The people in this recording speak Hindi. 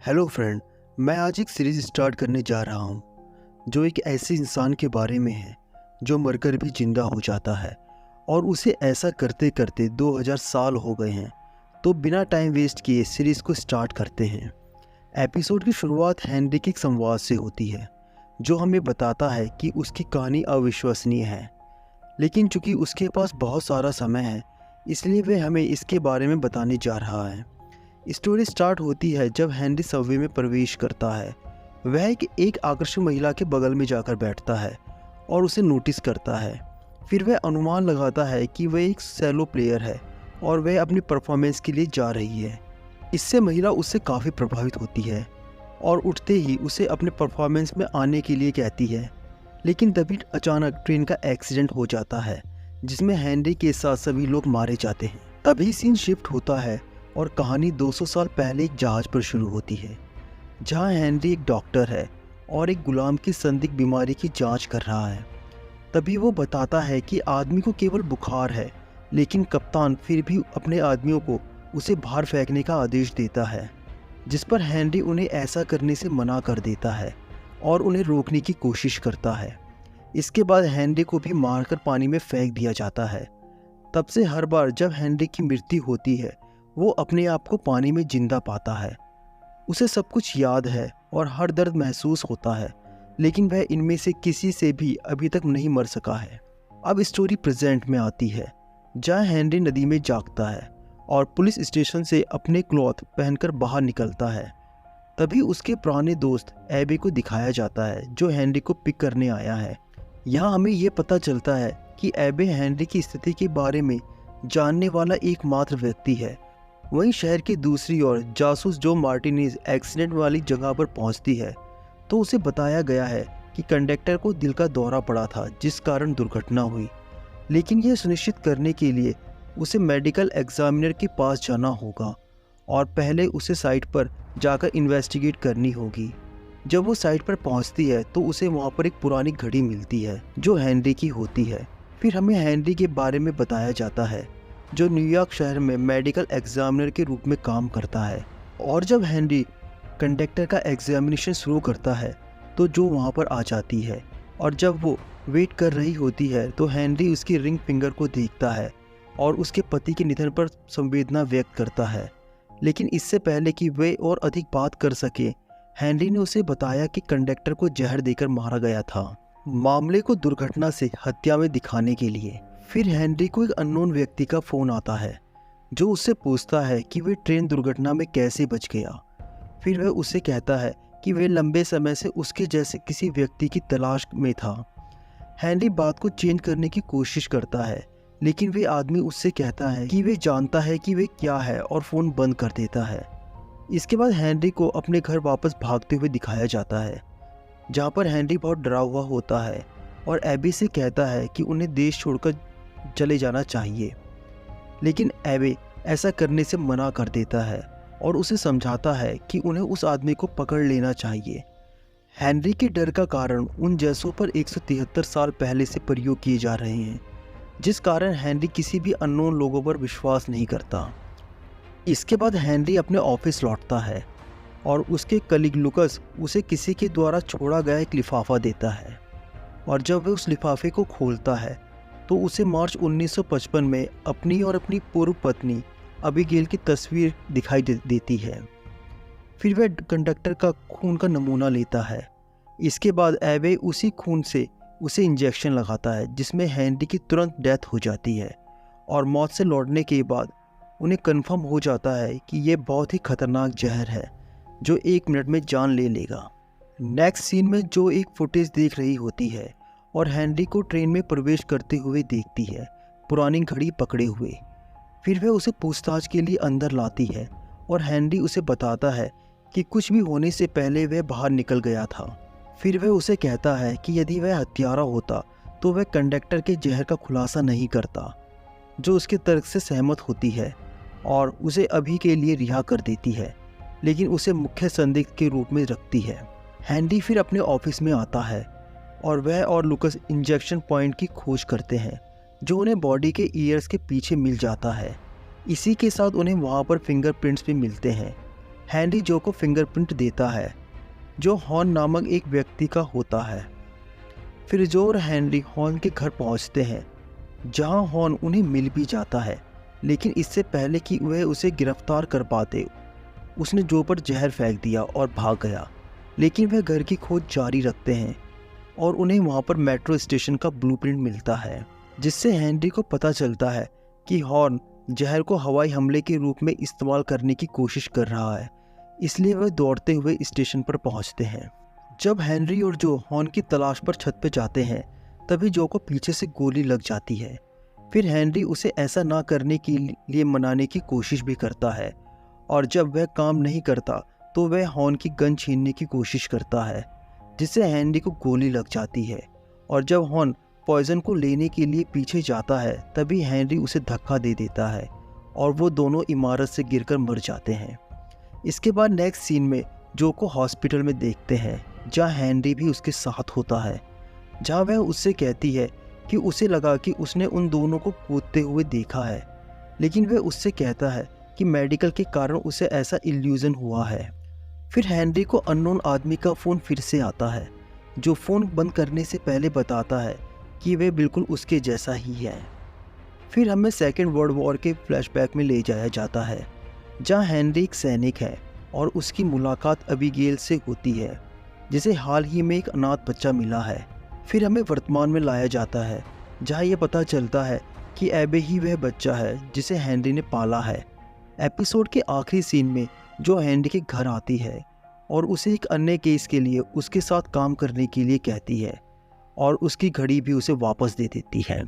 हेलो फ्रेंड, मैं आज एक सीरीज़ स्टार्ट करने जा रहा हूँ जो एक ऐसे इंसान के बारे में है जो मरकर भी जिंदा हो जाता है और उसे ऐसा करते करते 2000 साल हो गए हैं। तो बिना टाइम वेस्ट किए सीरीज़ को स्टार्ट करते हैं। एपिसोड की शुरुआत हेनरी के एक संवाद से होती है जो हमें बताता है कि उसकी कहानी अविश्वसनीय है, लेकिन चूंकि उसके पास बहुत सारा समय है इसलिए वह हमें इसके बारे में बताने जा रहा है। स्टोरी स्टार्ट होती है जब हेनरी सबवे में प्रवेश करता है। वह एक आकर्षक महिला के बगल में जाकर बैठता है और उसे नोटिस करता है। फिर वह अनुमान लगाता है कि वह एक सेलो प्लेयर है और वह अपनी परफॉर्मेंस के लिए जा रही है। इससे महिला उससे काफ़ी प्रभावित होती है और उठते ही उसे अपने परफॉर्मेंस में आने के लिए कहती है। लेकिन तभी अचानक ट्रेन का एक्सीडेंट हो जाता है जिसमें हेनरी के साथ सभी लोग मारे जाते हैं। तभी सीन शिफ्ट होता है और कहानी 200 साल पहले एक जहाज पर शुरू होती है जहां हेनरी एक डॉक्टर है और एक गुलाम की संदिग्ध बीमारी की जांच कर रहा है। तभी वो बताता है कि आदमी को केवल बुखार है, लेकिन कप्तान फिर भी अपने आदमियों को उसे बाहर फेंकने का आदेश देता है, जिस पर हेनरी उन्हें ऐसा करने से मना कर देता है और उन्हें रोकने की कोशिश करता है। इसके बाद हेनरी को भी मारकर पानी में फेंक दिया जाता है। तब से हर बार जब हेनरी की मृत्यु होती है वो अपने आप को पानी में जिंदा पाता है। उसे सब कुछ याद है और हर दर्द महसूस होता है, लेकिन वह इनमें से किसी से भी अभी तक नहीं मर सका है। अब स्टोरी प्रेजेंट में आती है जहां हेनरी नदी में जागता है और पुलिस स्टेशन से अपने क्लॉथ पहनकर बाहर निकलता है। तभी उसके पुराने दोस्त एबे को दिखाया जाता है जो हेनरी को पिक करने आया है। यहाँ हमें ये पता चलता है कि एबे हेनरी की स्थिति के बारे में जानने वाला एकमात्र व्यक्ति है। वहीं शहर की दूसरी ओर जासूस जो मार्टिनेज एक्सीडेंट वाली जगह पर पहुंचती है तो उसे बताया गया है कि कंडक्टर को दिल का दौरा पड़ा था जिस कारण दुर्घटना हुई, लेकिन यह सुनिश्चित करने के लिए उसे मेडिकल एग्जामिनर के पास जाना होगा और पहले उसे साइट पर जाकर इन्वेस्टिगेट करनी होगी। जब वो साइट पर पहुंचती है तो उसे वहां पर एक पुरानी घड़ी मिलती है जो हेनरी की होती है। फिर हमें हेनरी के बारे में बताया जाता है जो न्यूयॉर्क शहर में मेडिकल एग्जामिनर के रूप में काम करता है। और जब हेनरी कंडक्टर का एग्जामिनेशन शुरू करता है तो जो वहाँ पर आ जाती है और जब वो वेट कर रही होती है तो हेनरी उसकी रिंग फिंगर को देखता है और उसके पति के निधन पर संवेदना व्यक्त करता है। लेकिन इससे पहले कि वे और अधिक बात कर सके, हेनरी ने उसे बताया कि कंडक्टर को जहर देकर मारा गया था, मामले को दुर्घटना से हत्या में दिखाने के लिए। फिर हेनरी को एक अननोन व्यक्ति का फ़ोन आता है जो उससे पूछता है कि वह ट्रेन दुर्घटना में कैसे बच गया। फिर वह उससे कहता है कि वह लंबे समय से उसके जैसे किसी व्यक्ति की तलाश में था। हेनरी बात को चेंज करने की कोशिश करता है, लेकिन वह आदमी उससे कहता है कि वह जानता है कि वह क्या है और फ़ोन बंद कर देता है। इसके बाद हेनरी को अपने घर वापस भागते हुए दिखाया जाता है जहाँ पर हेनरी बहुत डरा हुआ होता है और एबी से कहता है कि उन्हें देश छोड़कर चले जाना चाहिए, लेकिन एबे ऐसा करने से मना कर देता है और उसे समझाता है कि उन्हें उस आदमी को पकड़ लेना चाहिए। हेनरी के डर का कारण उन जैसों पर 173 साल पहले से प्रयोग किए जा रहे हैं, जिस कारण हेनरी किसी भी अननोन लोगों पर विश्वास नहीं करता। इसके बाद हेनरी अपने ऑफिस लौटता है और उसके कलीग लुकस उसे किसी के द्वारा छोड़ा गया एक लिफाफा देता है और जब वह उस लिफाफे को खोलता है तो उसे मार्च 1955 में अपनी और अपनी पूर्व पत्नी अबीगेल की तस्वीर दिखाई देती है। फिर वह कंडक्टर का खून का नमूना लेता है। इसके बाद एबे उसी खून से उसे इंजेक्शन लगाता है जिसमें हेनरी की तुरंत डेथ हो जाती है और मौत से लौटने के बाद उन्हें कन्फर्म हो जाता है कि यह बहुत ही खतरनाक जहर है जो 1 मिनट में जान ले लेगा। नेक्स्ट सीन में जो एक फुटेज देख रही होती है और हेनरी को ट्रेन में प्रवेश करते हुए देखती है, पुरानी घड़ी पकड़े हुए। फिर वह उसे पूछताछ के लिए अंदर लाती है और हेनरी उसे बताता है कि कुछ भी होने से पहले वह बाहर निकल गया था। फिर वह उसे कहता है कि यदि वह हत्यारा होता तो वह कंडक्टर के जहर का खुलासा नहीं करता, जो उसके तर्क से सहमत होती है और उसे अभी के लिए रिहा कर देती है, लेकिन उसे मुख्य संदिग्ध के रूप में रखती है। हेनरी फिर अपने ऑफिस में आता है और वह और लुकस इंजेक्शन पॉइंट की खोज करते हैं जो उन्हें बॉडी के ईयर्स के पीछे मिल जाता है। इसी के साथ उन्हें वहाँ पर फिंगरप्रिंट्स भी मिलते हैं। हैंनरी जो को फिंगरप्रिंट देता है जो हॉर्न नामक एक व्यक्ति का होता है। फिर जो और हैंनरी हॉर्न के घर पहुंचते हैं जहां हॉर्न उन्हें मिल भी जाता है, लेकिन इससे पहले कि वह उसे गिरफ्तार कर पाते उसने जो पर जहर फेंक दिया और भाग गया। लेकिन वह घर की खोज जारी रखते हैं और उन्हें वहां पर मेट्रो स्टेशन का ब्लूप्रिंट मिलता है, जिससे हैंनरी को पता चलता है कि हॉर्न जहर को हवाई हमले के रूप में इस्तेमाल करने की कोशिश कर रहा है। इसलिए वह दौड़ते हुए स्टेशन पर पहुंचते हैं। जब हैंनरी और जो हॉर्न की तलाश पर छत पर जाते हैं तभी जो को पीछे से गोली लग जाती है। फिर हैंनरी उसे ऐसा ना करने के लिए मनाने की कोशिश भी करता है और जब वह काम नहीं करता तो वह हॉर्न की गन छीनने की कोशिश करता है, जिससे हैंनरी को गोली लग जाती है। और जब हॉर्न पॉइजन को लेने के लिए पीछे जाता है तभी हैंनरी उसे धक्का दे देता है और वो दोनों इमारत से गिरकर मर जाते हैं। इसके बाद नेक्स्ट सीन में जो को हॉस्पिटल में देखते हैं जहाँ हैंनरी भी उसके साथ होता है, जहाँ वह उससे कहती है कि उसे लगा कि उसने उन दोनों को कूदते हुए देखा है, लेकिन वह उससे कहता है कि मेडिकल के कारण उसे ऐसा इल्यूजन हुआ है। फिर हैंनरी को अननोन आदमी का फ़ोन फिर से आता है जो फ़ोन बंद करने से पहले बताता है कि वह बिल्कुल उसके जैसा ही है। फिर हमें सेकेंड वर्ल्ड वॉर के फ्लैशबैक में ले जाया जाता है जहाँ हैंनरी एक सैनिक है और उसकी मुलाकात अबीगेल से होती है जिसे हाल ही में एक अनाथ बच्चा मिला है। फिर हमें वर्तमान में लाया जाता है जहाँ यह पता चलता है कि एबे ही वह बच्चा है जिसे हैंनरी ने पाला है। एपिसोड के आखिरी सीन में जो हैंनरी के घर आती है और उसे एक अन्य केस के लिए उसके साथ काम करने के लिए कहती है और उसकी घड़ी भी उसे वापस दे देती है।